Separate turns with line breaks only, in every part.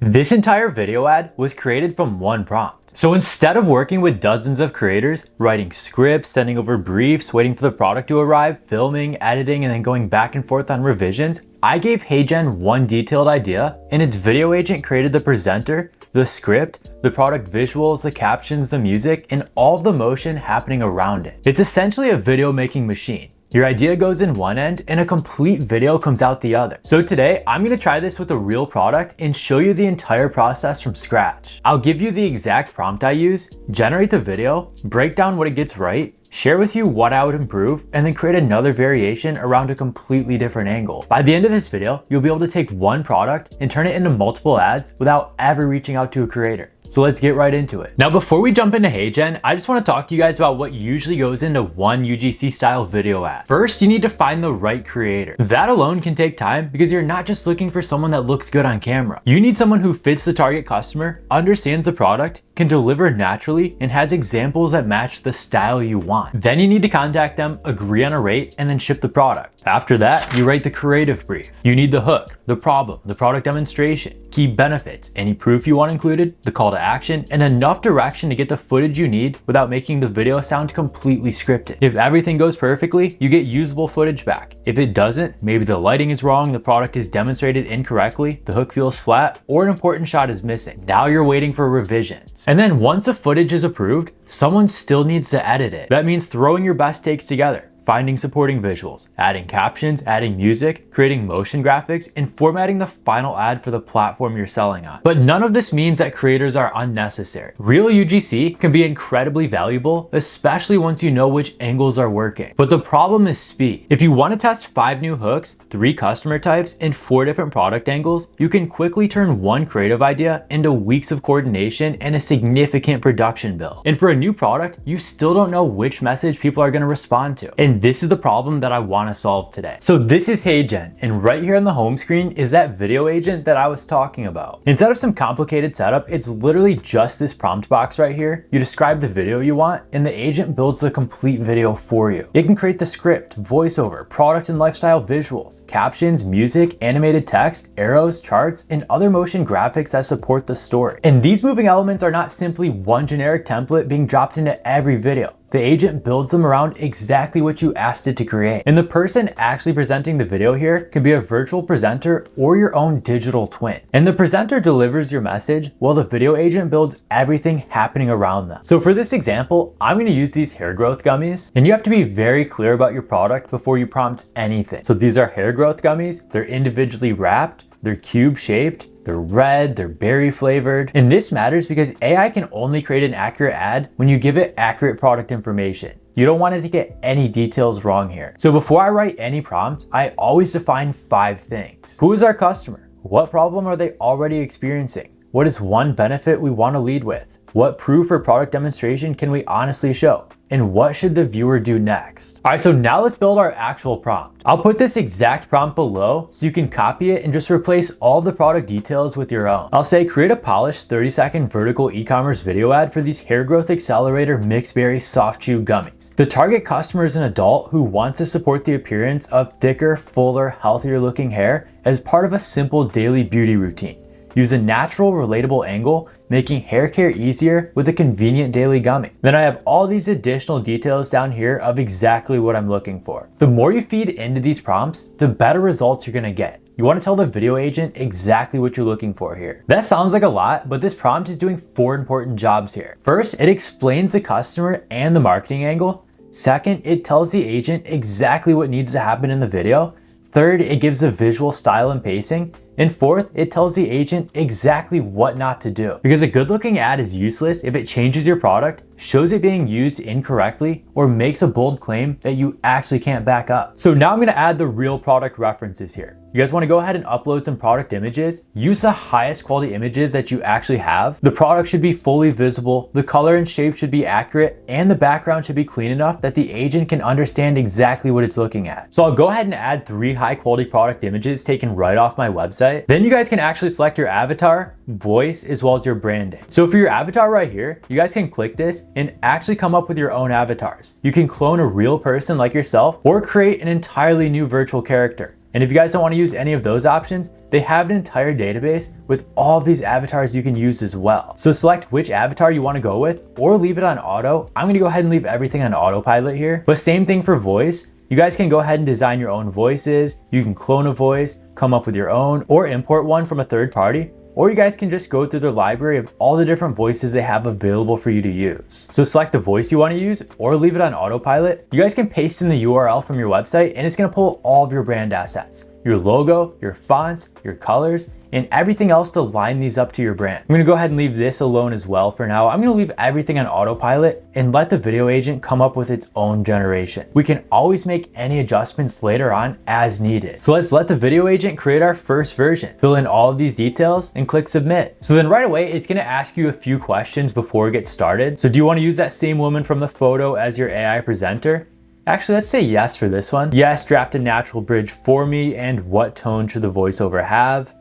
This entire video ad was created from one prompt. So instead of working with dozens of creators, writing scripts, sending over briefs, waiting for the product to arrive, filming, editing, and then going back and forth on revisions, I gave HeyGen one detailed idea, and its video agent created the presenter, the script, the product visuals, the captions, the music, and all of the motion happening around it. It's essentially a video making machine. Your idea goes in one end and a complete video comes out the other. So today, I'm gonna try this with a real product and show you the entire process from scratch. I'll give you the exact prompt I use, generate the video, break down what it gets right, share with you what I would improve, and then create another variation around a completely different angle. By the end of this video, you'll be able to take one product and turn it into multiple ads without ever reaching out to a creator. So let's get right into it. Now, before we jump into HeyGen, I just want to talk to you guys about what usually goes into one UGC style video ad. First, you need to find the right creator. That alone can take time because you're not just looking for someone that looks good on camera. You need someone who fits the target customer, understands the product, can deliver naturally, and has examples that match the style you want. Then you need to contact them, agree on a rate, and then ship the product. After that, you write the creative brief. You need the hook, the problem, the product demonstration, key benefits, any proof you want included, the call to action, and enough direction to get the footage you need without making the video sound completely scripted. If everything goes perfectly, you get usable footage back. If it doesn't, maybe the lighting is wrong, the product is demonstrated incorrectly, the hook feels flat, or an important shot is missing. Now you're waiting for revisions. And then once the footage is approved, someone still needs to edit it. That means throwing your best takes together, finding supporting visuals, adding captions, adding music, creating motion graphics, and formatting the final ad for the platform you're selling on. But none of this means that creators are unnecessary. Real UGC can be incredibly valuable, especially once you know which angles are working. But the problem is speed. If you want to test 5 new hooks, 3 customer types, and 4 different product angles, you can quickly turn one creative idea into weeks of coordination and a significant production bill. And for a new product, you still don't know which message people are going to respond to. And this is the problem that I want to solve today. So this is HeyGen, and right here on the home screen is that video agent that I was talking about. Instead of some complicated setup, it's literally just this prompt box right here. You describe the video you want, and the agent builds the complete video for you. It can create the script, voiceover, product and lifestyle visuals, captions, music, animated text, arrows, charts, and other motion graphics that support the story. And these moving elements are not simply one generic template being dropped into every video. The agent builds them around exactly what you asked it to create. And the person actually presenting the video here can be a virtual presenter or your own digital twin. And the presenter delivers your message while the video agent builds everything happening around them. So for this example, I'm going to use these hair growth gummies, and you have to be very clear about your product before you prompt anything. So these are hair growth gummies. They're individually wrapped. They're cube shaped. They're red, they're berry flavored. And this matters because AI can only create an accurate ad when you give it accurate product information. You don't want it to get any details wrong here. So before I write any prompt, I always define 5 things. Who is our customer? What problem are they already experiencing? What is one benefit we want to lead with? What proof or product demonstration can we honestly show? And what should the viewer do next? All right, so now let's build our actual prompt. I'll put this exact prompt below so you can copy it and just replace all the product details with your own. I'll say create a polished 30-second vertical e-commerce video ad for these hair growth accelerator mixed berry soft chew gummies. The target customer is an adult who wants to support the appearance of thicker, fuller, healthier looking hair as part of a simple daily beauty routine. Use a natural, relatable angle, making hair care easier with a convenient daily gummy. Then I have all these additional details down here of exactly what I'm looking for. The more you feed into these prompts, the better results you're gonna get. You wanna tell the video agent exactly what you're looking for here. That sounds like a lot, but this prompt is doing 4 important jobs here. First, it explains the customer and the marketing angle. Second, it tells the agent exactly what needs to happen in the video. Third, it gives the visual style and pacing. And fourth, it tells the agent exactly what not to do. Because a good looking ad is useless if it changes your product, shows it being used incorrectly, or makes a bold claim that you actually can't back up. So now I'm gonna add the real product references here. You guys wanna go ahead and upload some product images. Use the highest quality images that you actually have. The product should be fully visible, the color and shape should be accurate, and the background should be clean enough that the agent can understand exactly what it's looking at. So I'll go ahead and add 3 high quality product images taken right off my website. Then you guys can actually select your avatar, voice, as well as your branding. So for your avatar right here, you guys can click this and actually come up with your own avatars. You can clone a real person like yourself or create an entirely new virtual character. And if you guys don't want to use any of those options, they have an entire database with all of these avatars you can use as well. So select which avatar you want to go with or leave it on auto. I'm going to go ahead and leave everything on autopilot here. But same thing for voice. You guys can go ahead and design your own voices. You can clone a voice, come up with your own, or import one from a third party. Or you guys can just go through their library of all the different voices they have available for you to use. So select the voice you want to use or leave it on autopilot. You guys can paste in the URL from your website and it's going to pull all of your brand assets, your logo, your fonts, your colors, and everything else to line these up to your brand. I'm gonna go ahead and leave this alone as well for now. I'm gonna leave everything on autopilot and let the video agent come up with its own generation. We can always make any adjustments later on as needed. So let's let the video agent create our first version. Fill in all of these details and click submit. So then right away, it's gonna ask you a few questions before it gets started. So do you wanna use that same woman from the photo as your AI presenter? Actually, let's say yes for this one. Yes, draft a natural bridge for me, and what tone should the voiceover have?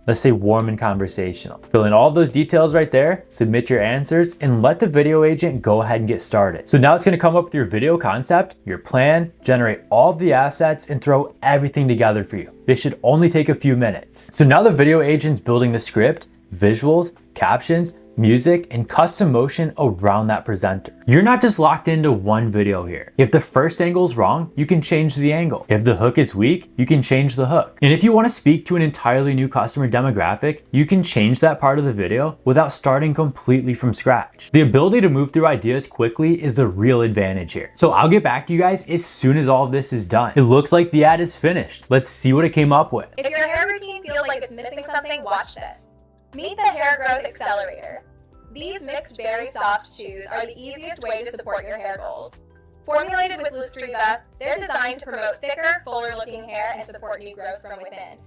Let's say warm and conversational. Fill in all of those details right there, submit your answers, and let the video agent go ahead and get started. So now it's gonna come up with your video concept, your plan, generate all of the assets, and throw everything together for you. This should only take a few minutes. So now the video agent's building the script, visuals, captions, music, and custom motion around that presenter. You're not just locked into one video here. If the first angle is wrong, you can change the angle. If the hook is weak, you can change the hook. And if you want to speak to an entirely new customer demographic, you can change that part of the video without starting completely from scratch. The ability to move through ideas quickly is the real advantage here. So I'll get back to you guys as soon as all of this is done. It looks like the ad is finished. Let's see what it came up with.
If your hair routine feels like it's missing something, watch this. Meet the Hair Growth Accelerator. These mixed berry soft chews are the easiest way to support your hair goals. Formulated with Lustriva, they're designed to promote thicker, fuller looking hair and support new growth from within.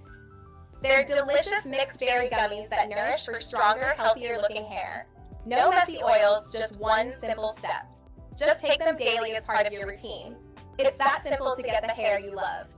They're delicious mixed berry gummies that nourish for stronger, healthier looking hair. No messy oils, just one simple step. Just take them daily as part of your routine. It's that simple to get the hair you love.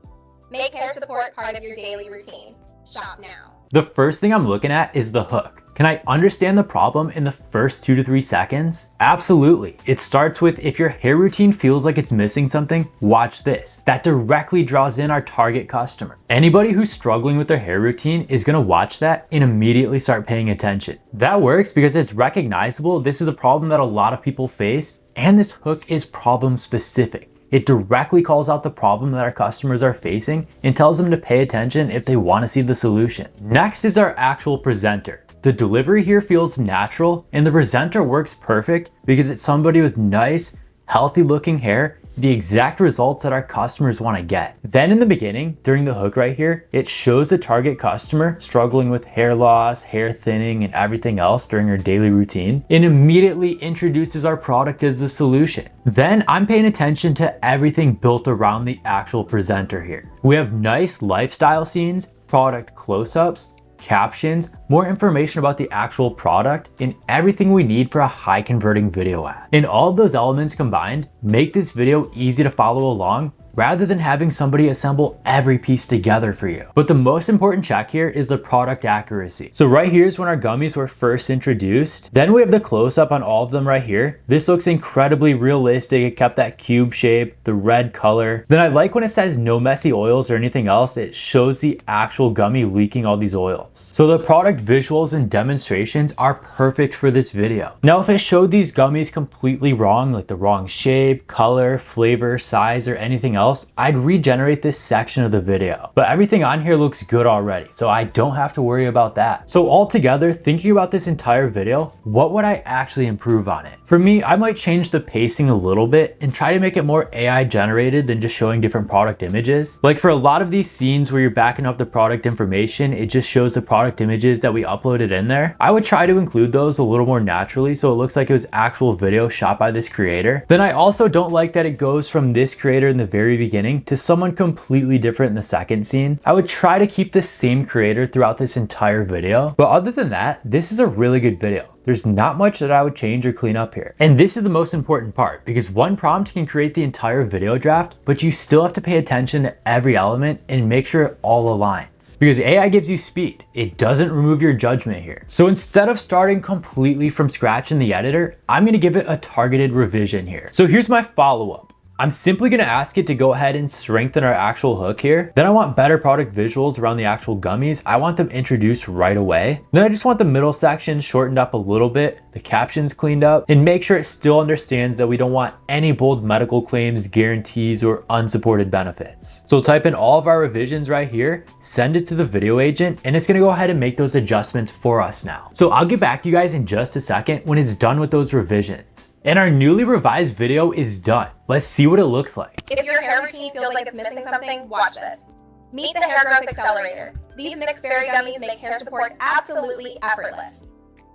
Make hair support part of your daily routine. Shop now.
The first thing I'm looking at is the hook. Can I understand the problem in the first 2 to 3 seconds? Absolutely. It starts with, if your hair routine feels like it's missing something, watch this. That directly draws in our target customer. Anybody who's struggling with their hair routine is gonna watch that and immediately start paying attention. That works because it's recognizable. This is a problem that a lot of people face, and this hook is problem specific. It directly calls out the problem that our customers are facing and tells them to pay attention if they want to see the solution. Next is our actual presenter. The delivery here feels natural and the presenter works perfect because it's somebody with nice, healthy looking hair, the exact results that our customers want to get. Then in the beginning, during the hook right here, it shows the target customer struggling with hair loss, hair thinning, and everything else during her daily routine, and immediately introduces our product as the solution. Then I'm paying attention to everything built around the actual presenter here. We have nice lifestyle scenes, product close-ups, captions, more information about the actual product, and everything we need for a high converting video ad. And all of those elements combined make this video easy to follow along rather than having somebody assemble every piece together for you. But the most important check here is the product accuracy. So right here is when our gummies were first introduced. Then we have the close-up on all of them right here. This looks incredibly realistic. It kept that cube shape, the red color. Then I like when it says no messy oils or anything else. It shows the actual gummy leaking all these oils. So the product visuals and demonstrations are perfect for this video. Now, if it showed these gummies completely wrong, like the wrong shape, color, flavor, size, or anything else, I'd regenerate this section of the video. But everything on here looks good already, so I don't have to worry about that. So altogether, thinking about this entire video, what would I actually improve on it? For me, I might change the pacing a little bit and try to make it more AI generated than just showing different product images. Like for a lot of these scenes where you're backing up the product information, it just shows the product images that we uploaded in there. I would try to include those a little more naturally so it looks like it was actual video shot by this creator. Then I also don't like that it goes from this creator in the very beginning to someone completely different in the second scene. I would try to keep the same creator throughout this entire video. But other than that, this is a really good video. There's not much that I would change or clean up here. And this is the most important part because one prompt can create the entire video draft, but you still have to pay attention to every element and make sure it all aligns. Because AI gives you speed. It doesn't remove your judgment here. So instead of starting completely from scratch in the editor, I'm gonna give it a targeted revision here. So here's my follow-up. I'm simply going to ask it to go ahead and strengthen our actual hook here. Then I want better product visuals around the actual gummies. I want them introduced right away. Then I just want the middle section shortened up a little bit, the captions cleaned up, and make sure it still understands that we don't want any bold medical claims, guarantees, or unsupported benefits. So type in all of our revisions right here, send it to the video agent, and it's going to go ahead and make those adjustments for us now. So I'll get back to you guys in just a second when it's done with those revisions. And our newly revised video is done. Let's see what it looks like.
If your hair routine feels like it's missing something, watch this. Meet the Hair Growth Accelerator. These mixed berry gummies make hair support absolutely effortless.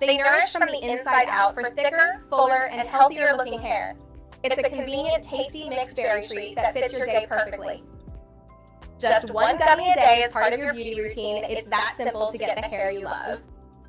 They nourish from the inside out for thicker, fuller, and healthier looking hair. It's a convenient, tasty mixed berry treat that fits your day perfectly. Just one gummy a day as part of your beauty routine. It's that simple to get the hair you love.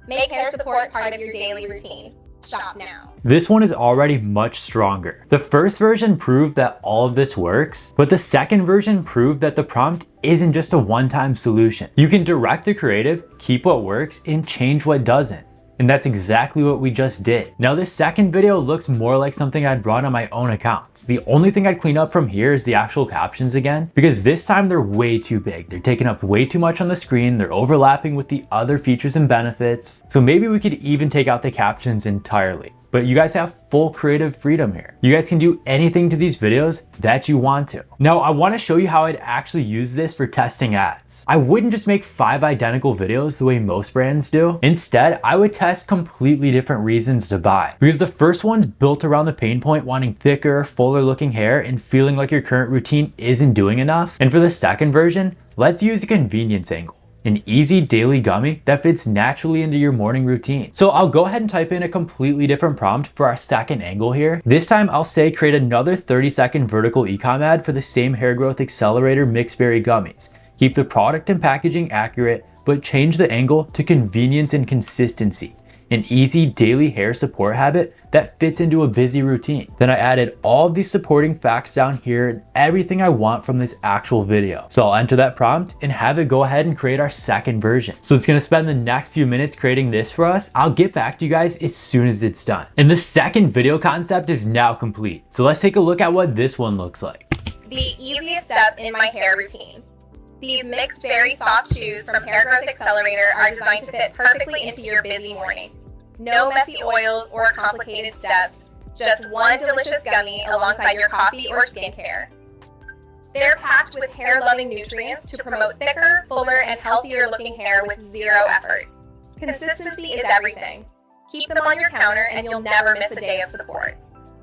Make hair support part of your daily routine. Shop now.
This one is already much stronger. The first version proved that all of this works, but the second version proved that the prompt isn't just a one-time solution. You can direct the creative, keep what works, and change what doesn't. And that's exactly what we just did. Now this second video looks more like something I'd run on my own accounts. The only thing I'd clean up from here is the actual captions again, because this time they're way too big. They're taking up way too much on the screen. They're overlapping with the other features and benefits. So maybe we could even take out the captions entirely. But you guys have full creative freedom here. You guys can do anything to these videos that you want to. Now, I want to show you how I'd actually use this for testing ads. I wouldn't just make 5 identical videos the way most brands do. Instead, I would test completely different reasons to buy. Because the first one's built around the pain point wanting thicker, fuller looking hair and feeling like your current routine isn't doing enough. And for the second version, let's use a convenience angle. An easy daily gummy that fits naturally into your morning routine. So I'll go ahead and type in a completely different prompt for our second angle here. This time I'll say create another 30-second vertical e-com ad for the same hair growth accelerator mixed berry gummies. Keep the product and packaging accurate, but change the angle to convenience and consistency. An easy daily hair support habit that fits into a busy routine. Then I added all of these supporting facts down here and everything I want from this actual video. So I'll enter that prompt and have it go ahead and create our second version. So it's gonna spend the next few minutes creating this for us. I'll get back to you guys as soon as it's done. And the second video concept is now complete. So let's take a look at what this one looks like.
The easiest step in my hair routine. These mixed berry soft chews from Hair Growth Accelerator are designed to fit perfectly into your busy morning. No messy oils or complicated steps, just one delicious gummy alongside your coffee or skincare. They're packed with hair-loving nutrients to promote thicker, fuller, and healthier-looking hair with zero effort. Consistency is everything. Keep them on your counter and you'll never miss a day of support.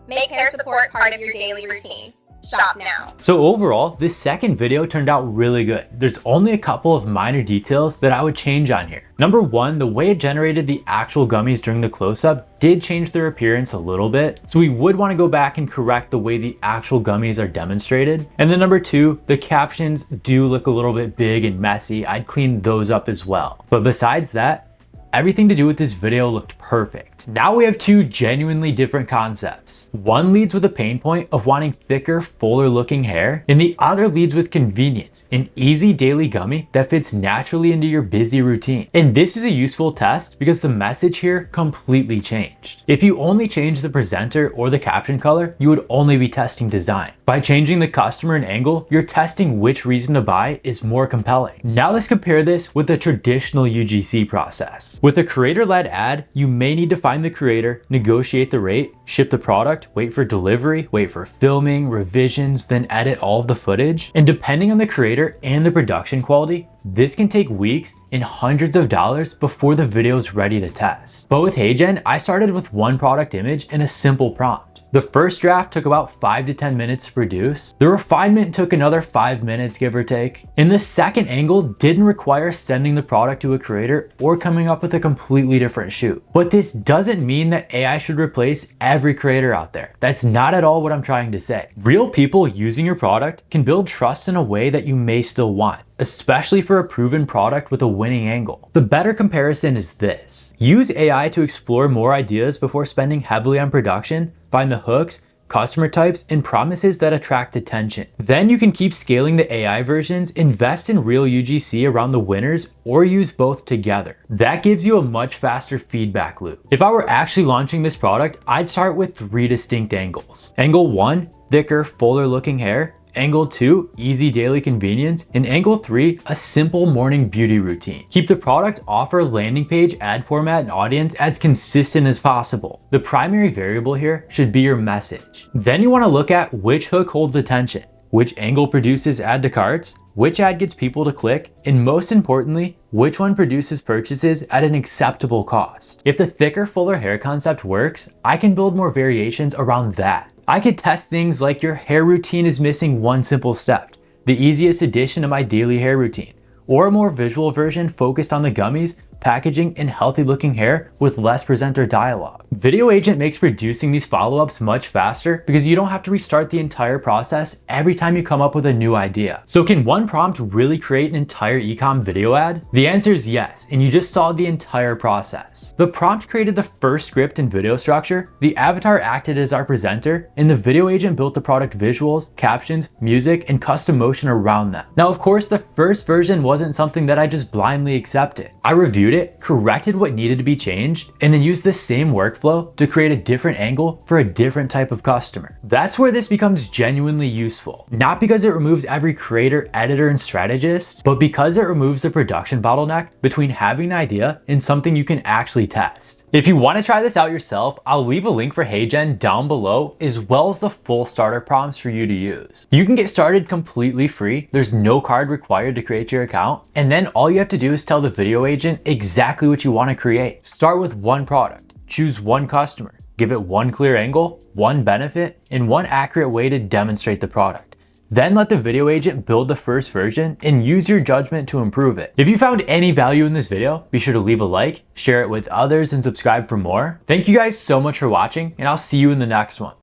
Make hair support part of your daily routine. Shop now.
So overall, this second video turned out really good. There's only a couple of minor details that I would change on here. Number one, the way it generated the actual gummies during the close-up did change their appearance a little bit. So we would want to go back and correct the way the actual gummies are demonstrated. And then number two, the captions do look a little bit big and messy. I'd clean those up as well. But besides that, everything to do with this video looked perfect. Now we have two genuinely different concepts. One leads with a pain point of wanting thicker, fuller looking hair, and the other leads with convenience, an easy daily gummy that fits naturally into your busy routine. And this is a useful test because the message here completely changed. If you only change the presenter or the caption color, you would only be testing design. By changing the customer and angle, you're testing which reason to buy is more compelling. Now let's compare this with the traditional UGC process. With a creator-led ad, you may need to find the creator, negotiate the rate, ship the product, wait for delivery, wait for filming, revisions, then edit all of the footage. And depending on the creator and the production quality, this can take weeks and hundreds of dollars before the video is ready to test. But with HeyGen, I started with one product image and a simple prompt. The first draft took about 5 to 10 minutes to produce. The refinement took another 5 minutes, give or take. And the second angle didn't require sending the product to a creator or coming up with a completely different shoot. But this doesn't mean that AI should replace every creator out there. That's not at all what I'm trying to say. Real people using your product can build trust in a way that you may still want, especially for a proven product with a winning angle. The better comparison is this. Use AI to explore more ideas before spending heavily on production, find the hooks, customer types, and promises that attract attention. Then you can keep scaling the AI versions, invest in real UGC around the winners, or use both together. That gives you a much faster feedback loop. If I were actually launching this product, I'd start with 3 distinct angles. Angle 1, thicker, fuller looking hair. Angle 2, easy daily convenience. And angle 3, a simple morning beauty routine. Keep the product, offer, landing page, ad format, and audience as consistent as possible. The primary variable here should be your message. Then you want to look at which hook holds attention, which angle produces add to carts, which ad gets people to click, and most importantly, which one produces purchases at an acceptable cost. If the thicker, fuller hair concept works, I can build more variations around that. I could test things like your hair routine is missing one simple step, the easiest addition to my daily hair routine, or a more visual version focused on the gummies, packaging, and healthy looking hair with less presenter dialogue. Video Agent makes producing these follow-ups much faster because you don't have to restart the entire process every time you come up with a new idea. So can one prompt really create an entire ecom video ad? The answer is yes, and you just saw the entire process. The prompt created the first script and video structure, the avatar acted as our presenter, and the Video Agent built the product visuals, captions, music, and custom motion around them. Now, of course, the first version wasn't something that I just blindly accepted. I reviewed it, corrected what needed to be changed, and then used the same workflow to create a different angle for a different type of customer. That's where this becomes genuinely useful. Not because it removes every creator, editor, and strategist, but because it removes the production bottleneck between having an idea and something you can actually test. If you want to try this out yourself, I'll leave a link for HeyGen down below, as well as the full starter prompts for you to use. You can get started completely free. There's no card required to create your account. And then all you have to do is tell the Video Agent exactly what you want to create. Start with one product, choose one customer, give it one clear angle, one benefit, and one accurate way to demonstrate the product. Then let the Video Agent build the first version and use your judgment to improve it. If you found any value in this video, be sure to leave a like, share it with others, and subscribe for more. Thank you guys so much for watching, and I'll see you in the next one.